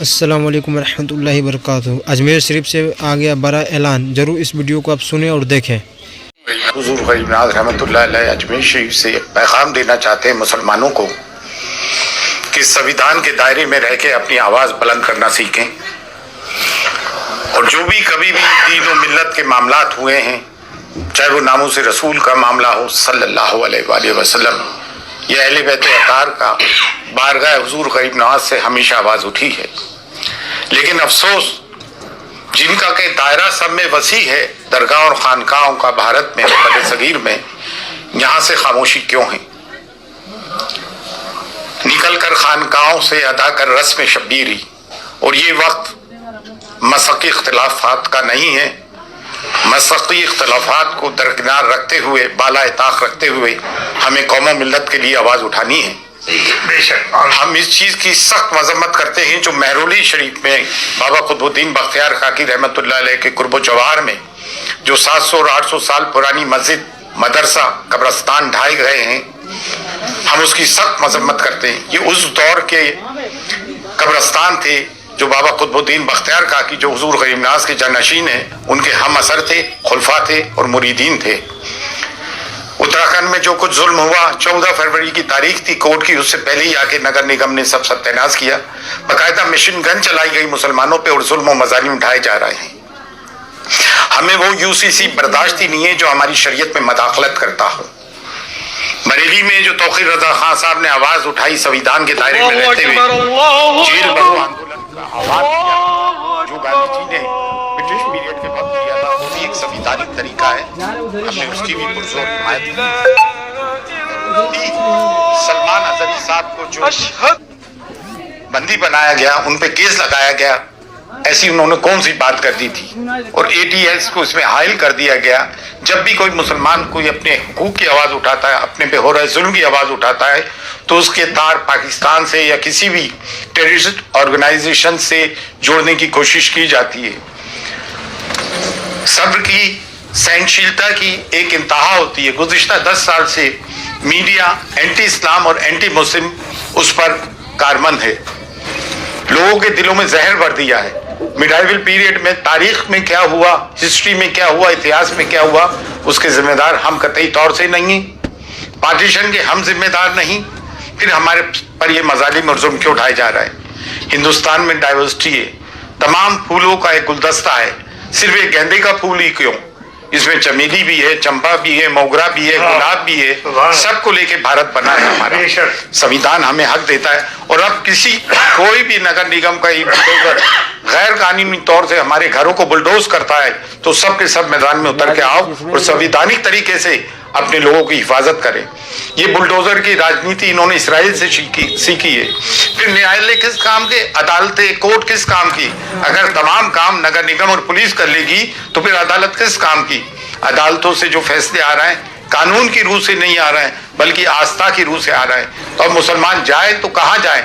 अस्सलाम वालेकुम रहमतुल्लाहि वबरकातुहू। अजमेर शरीफ से आ गया बड़ा ऐलान, जरूर इस वीडियो को आप सुने और देखें। हुजूर गरीब नवाज रहमतुल्लाह अलैह अजमेर शरीफ से एक पैगाम देना चाहते हैं मुसलमानों को कि संविधान के दायरे में रह के अपनी आवाज़ बुलंद करना सीखें और जो भी कभी भी दीन और मिल्लत के मामलात हुए हैं, चाहे वो नामूस रसूल का मामला हो सल्लल्लाहु अलैहि वसल्लम या अहले बैत अतार का, बारगाह हुजूर गरीब नवाज से हमेशा आवाज़ उठी है। लेकिन अफसोस जिनका के दायरा सब में वसी है, दरगाह और खानकाहों का भारत में बड़े सगीर में, यहाँ से खामोशी क्यों है? निकल कर खानकाहों से अदा कर रस्म शब्बीरी। और ये वक्त मसक़ी इख्तिलाफात का नहीं है। मसक़ी इख्तिलाफात को दरकिनार रखते हुए, बाला ताक़ रखते हुए हमें कौम मिल्लत के लिए आवाज़ उठानी है। बेशक हम इस चीज़ की सख्त मजम्मत करते हैं जो महरौली शरीफ में बाबा कुतुबुद्दीन बख्तियार खाकी रहमतुल्लाह अलैह के कुर्ब जवाहर में जो 700 और 800 साल पुरानी मस्जिद, मदरसा, कब्रस्तान ढाए गए हैं, हम उसकी सख्त मजम्मत करते हैं। ये उस दौर के कब्रस्तान थे जो बाबा कुतुबुद्दीन बख्तियार खाकी, जो हुजूर गरीब नवाज के जानशीन हैं, उनके हम असर थे, खुलफा थे और मुरीदीन थे। उत्तराखंड में जो कुछ जुल्म हुआ, 14 फरवरी की तारीख थी कोर्ट की, उससे पहले ही आके नगर निगम ने सब सत्यानाश किया। बाकायदा मशीन गन चलाई गई मुसलमानों पे और जुल्म और मजालिम उठाए जा रहे हैं। हमें वो यूसीसी बर्दाश्त ही नहीं है जो हमारी शरीयत में मदाखलत करता हो। बरेली में जो तौकीर रजा खान साहब ने आवाज उठाई, संविधान के दायरे में रहते हुए जेल भरो आंदोलन का आह्वान किया, जो गांधी जी ने ब्रिटिश पीरियड के वक्त किया था, वो भी एक संविधानिक तरीका है। हमने उसकी भी पुरजोर हिमायत की। सलमान अजहरी साहब को जो बंदी बनाया गया, उन पे केस लगाया गया, ऐसी उन्होंने कौन सी बात कर दी थी? और ATS को इसमें हायल कर दिया गया। जब भी कोई मुसलमान कोई अपने हुकूक की आवाज़ उठाता है, अपने पे हो रहे जुल्म की आवाज़ उठाता है, तो उसके तार पाकिस्तान से या किसी भी टेररिस्ट ऑर्गेनाइजेशन से जोड़ने की कोशिश की जाती है। सब्र की, सहनशीलता की एक इंतहा होती है। गुज़िश्ता 10 साल से मीडिया एंटी इस्लाम और एंटी मुस्लिम उस पर कारमंद है। लोगों के दिलों में जहर भर दिया है। मिडाइवल पीरियड में तारीख में क्या हुआ, हिस्ट्री में क्या हुआ, इतिहास में क्या हुआ, उसके जिम्मेदार हम कतई तौर से नहीं हैं। पार्टीशन के हम जिम्मेदार नहीं। फिर हमारे पर ये मजालिम और जुल्म क्यों उठाए जा रहा है? हिंदुस्तान में डाइवर्सिटी है, तमाम फूलों का एक गुलदस्ता है, सिर्फ एक गेंदे का फूल ही क्यों? इसमें चमेली भी है, चंपा भी है, मोगरा भी है, गुलाब भी है, सबको लेके भारत बना है हमारा। संविधान हमें हक देता है। और अब किसी कोई भी नगर निगम का बुलडोजर गैर कानूनी तौर से हमारे घरों को बुलडोज करता है, तो सब के सब मैदान में उतर के आओ और संविधानिक तरीके से अपने लोगों की हिफाजत करें। ये बुलडोजर की राजनीति इन्होंने इसराइल से सीखी है। फिर न्यायालय किस काम के, अदालतें, कोर्ट किस काम की? अगर तमाम काम नगर निगम और पुलिस कर लेगी तो फिर अदालत किस काम की? अदालतों से जो फैसले आ रहे हैं कानून की रूह से नहीं आ रहे हैं, बल्कि आस्था की रूह से आ रहे हैं। तो अब मुसलमान जाए तो कहाँ जाए?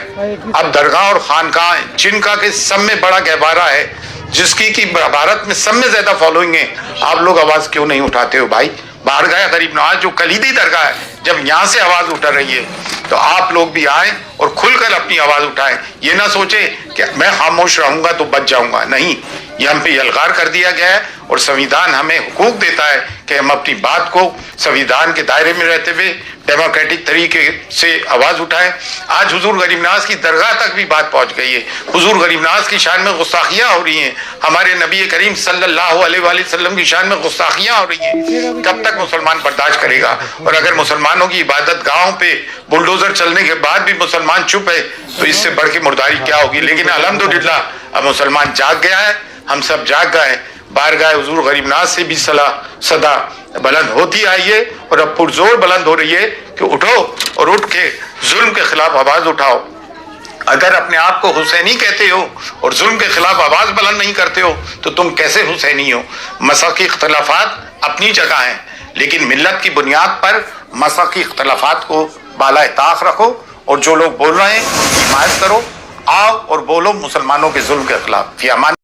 अब दरगाह और खानकाह, जिनका के सब में बड़ा गहवारा है, जिसकी की भारत में सब में ज्यादा फॉलोइंग है, आप लोग आवाज क्यों नहीं उठाते हो भाई? बारगाह गरीब नवाज जो कलीदी दरगाह है, जब यहाँ से आवाज उठ रही है तो आप लोग भी आए और खुलकर अपनी आवाज उठाएं। ये ना सोचे कि मैं खामोश रहूंगा तो बच जाऊंगा, नहीं। ये हम पे यलगार कर दिया गया है और संविधान हमें हुकूक देता है कि हम अपनी बात को संविधान के दायरे में रहते हुए डेमोक्रेटिक तरीके से आवाज उठाएं। आज हुजूर गरीब नवाज की दरगाह तक भी बात पहुंच गई है। हुजूर गरीब नवाज की शान में गुस्ताखियां हो रही हैं, हमारे नबी करीम सल्लल्लाहु अलैहि वसल्लम की शान में गुस्ताखियां हो रही हैं। कब तक मुसलमान बर्दाश्त करेगा? और अगर मुसलमानों की इबादत गाहों पे बुलडोजर चलने के बाद भी मुसलमान चुप है तो इससे बढ़ के मुर्दारी क्या होगी? लेकिन अल्हम्दुलिल्लाह अब मुसलमान जाग गया है, हम सब जाग गए। बारगाह हुजूर गरीब नवाज से भी सदा बुलंद होती आई है और अब पुरजोर बुलंद हो रही है कि उठो और उठ के जुल्म के खिलाफ आवाज उठाओ। अगर अपने आप को हुसैनी कहते हो और जुल्म के खिलाफ आवाज बुलंद नहीं करते हो तो तुम कैसे हुसैनी हो? मसक़ी इख्तिलाफात अपनी जगह हैं, लेकिन मिल्लत की बुनियाद पर मसक़ी इख्तिलाफात को बाला ताक़ रखो और जो लोग बोल रहे हैं हिमायत करो। आओ और बोलो मुसलमानों के जुल्म के खिलाफ। फी अमान।